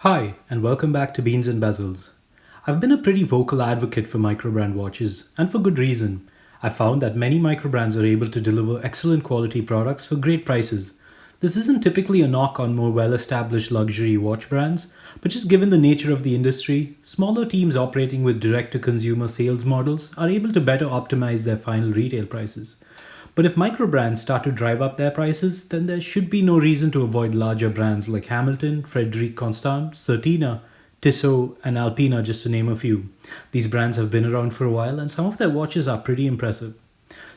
Hi, and welcome back to Beans and Bezels. I've been a pretty vocal advocate for microbrand watches, and for good reason. I found that many microbrands are able to deliver excellent quality products for great prices. This isn't typically a knock on more well established luxury watch brands, but just given the nature of the industry, smaller teams operating with direct to consumer sales models are able to better optimize their final retail prices. But if microbrands start to drive up their prices, then there should be no reason to avoid larger brands like Hamilton, Frederique Constant, Certina, Tissot, and Alpina, just to name a few. These brands have been around for a while, and some of their watches are pretty impressive.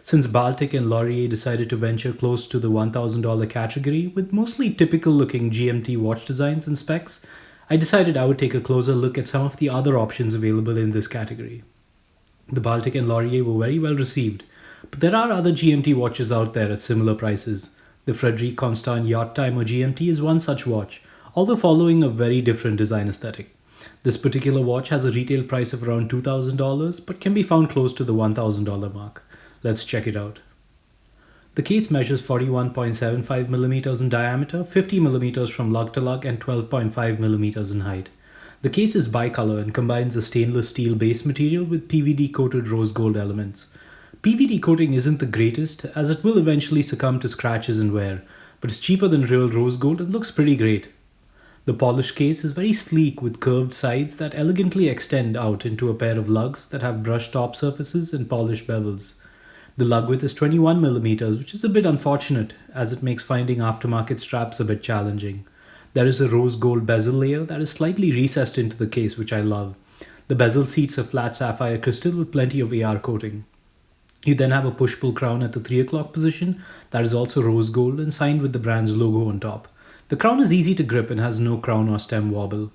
Since Baltic and Lorier decided to venture close to the $1,000 category with mostly typical looking GMT watch designs and specs, I decided I would take a closer look at some of the other options available in this category. The Baltic and Lorier were very well received, but there are other GMT watches out there at similar prices. The Frederique Constant Yacht Time or GMT is one such watch, although following a very different design aesthetic. This particular watch has a retail price of around $2,000 but can be found close to the $1,000 mark. Let's check it out. The case measures 41.75 millimeters in diameter, 50 millimeters from lug to lug, and 12.5 millimeters in height. The case is bicolor and combines a stainless steel base material with PVD coated rose gold elements. PVD coating isn't the greatest, as it will eventually succumb to scratches and wear, but it's cheaper than real rose gold and looks pretty great. The polished case is very sleek with curved sides that elegantly extend out into a pair of lugs that have brushed top surfaces and polished bevels. The lug width is 21 millimeters, which is a bit unfortunate as it makes finding aftermarket straps a bit challenging. There is a rose gold bezel layer that is slightly recessed into the case, which I love. The bezel seats a flat sapphire crystal with plenty of AR coating. You then have a push-pull crown at the 3 o'clock position that is also rose gold and signed with the brand's logo on top. The crown is easy to grip and has no crown or stem wobble.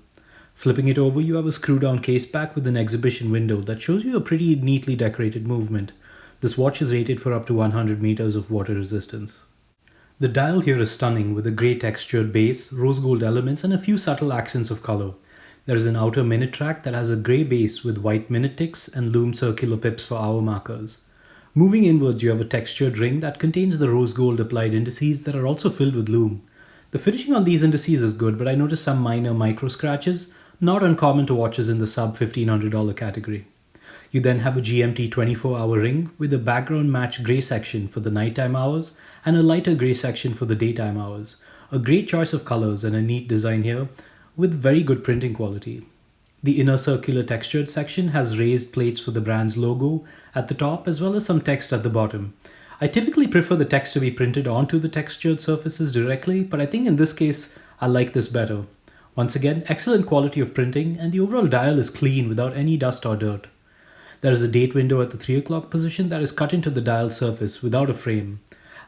Flipping it over, you have a screw-down case back with an exhibition window that shows you a pretty neatly decorated movement. This watch is rated for up to 100 meters of water resistance. The dial here is stunning with a grey textured base, rose gold elements, and a few subtle accents of color. There is an outer minute track that has a grey base with white minute ticks and Lume circular pips for hour markers. Moving inwards, you have a textured ring that contains the rose gold applied indices that are also filled with lume. The finishing on these indices is good, but I noticed some minor micro scratches, not uncommon to watches in the sub $1,500 category. You then have a GMT 24-hour ring with a background match grey section for the nighttime hours and a lighter grey section for the daytime hours. A great choice of colors and a neat design here with very good printing quality. The inner circular textured section has raised plates for the brand's logo at the top as well as some text at the bottom. I typically prefer the text to be printed onto the textured surfaces directly, but I think in this case I like this better. Once again, excellent quality of printing, and the overall dial is clean without any dust or dirt. There is a date window at the 3 o'clock position that is cut into the dial surface without a frame.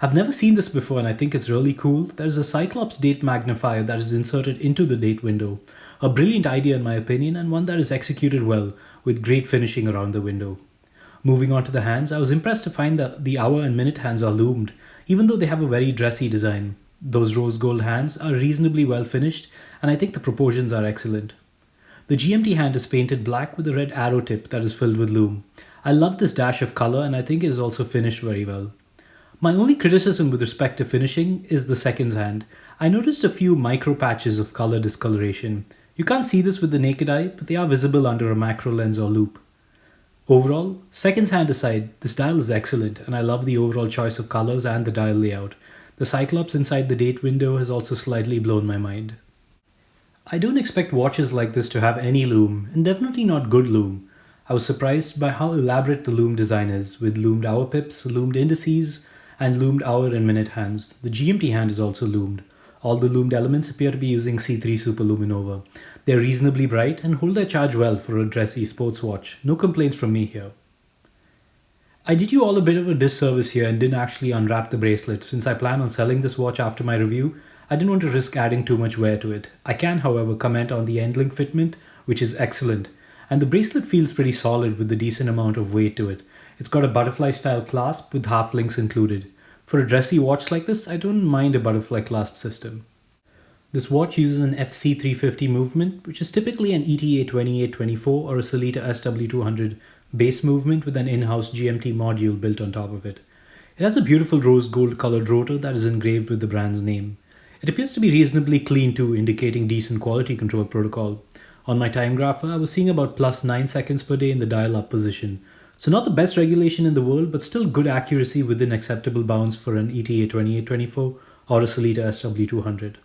I've never seen this before and I think it's really cool. There's a Cyclops date magnifier that is inserted into the date window. A brilliant idea in my opinion, and one that is executed well with great finishing around the window. Moving on to the hands, I was impressed to find that the hour and minute hands are lumed, even though they have a very dressy design. Those rose gold hands are reasonably well finished, and I think the proportions are excellent. The GMT hand is painted black with a red arrow tip that is filled with lume. I love this dash of color and I think it is also finished very well. My only criticism with respect to finishing is the seconds hand. I noticed a few micro patches of color discoloration. You can't see this with the naked eye, but they are visible under a macro lens or loupe. Overall, seconds hand aside, this dial is excellent and I love the overall choice of colors and the dial layout. The Cyclops inside the date window has also slightly blown my mind. I don't expect watches like this to have any lume, and definitely not good lume. I was surprised by how elaborate the lume design is, with lumed hour pips, lumed indices, and lumed hour and minute hands. The GMT hand is also lumed. All the lumed elements appear to be using C3 Superluminova. They're reasonably bright and hold their charge well for a dressy sports watch. No complaints from me here. I did you all a bit of a disservice here and didn't actually unwrap the bracelet. Since I plan on selling this watch after my review, I didn't want to risk adding too much wear to it. I can, however, comment on the end link fitment, which is excellent, and the bracelet feels pretty solid with a decent amount of weight to it. It's got a butterfly style clasp with half links included. For a dressy watch like this, I don't mind a butterfly clasp system. This watch uses an FC350 movement, which is typically an ETA 2824 or a Sellita SW200 base movement with an in-house GMT module built on top of it. It has a beautiful rose gold colored rotor that is engraved with the brand's name. It appears to be reasonably clean too, indicating decent quality control protocol. On my time grapher, I was seeing about plus 9 seconds per day in the dial up position. So not the best regulation in the world, but still good accuracy within acceptable bounds for an ETA 2824 or a Sellita SW200.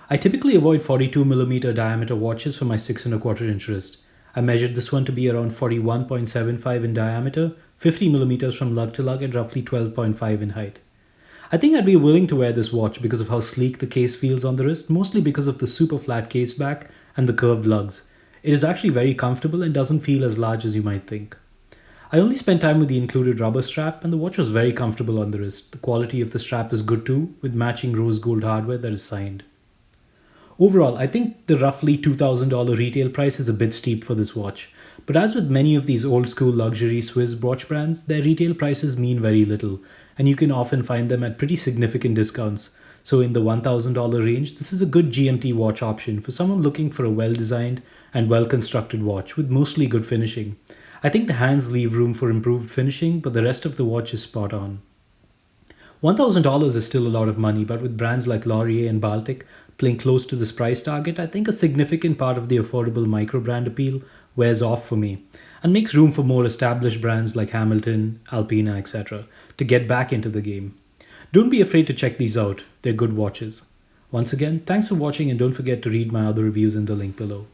I typically avoid 42mm diameter watches for my 6 and a quarter inch wrist. I measured this one to be around 41.75 in diameter, 50mm from lug to lug, and roughly 12.5 in height. I think I'd be willing to wear this watch because of how sleek the case feels on the wrist, mostly because of the super flat case back and the curved lugs. It is actually very comfortable and doesn't feel as large as you might think. I only spent time with the included rubber strap, and the watch was very comfortable on the wrist. The quality of the strap is good too, with matching rose gold hardware that is signed. Overall, I think the roughly $2,000 retail price is a bit steep for this watch, but as with many of these old school luxury Swiss watch brands, their retail prices mean very little, and you can often find them at pretty significant discounts. So in the $1,000 range, this is a good GMT watch option for someone looking for a well-designed and well-constructed watch with mostly good finishing. I think the hands leave room for improved finishing, but the rest of the watch is spot on. $1,000 is still a lot of money, but with brands like Laurier and Baltic playing close to this price target, I think a significant part of the affordable microbrand appeal wears off for me and makes room for more established brands like Hamilton, Alpina, etc. to get back into the game. Don't be afraid to check these out, they're good watches. Once again, thanks for watching and don't forget to read my other reviews in the link below.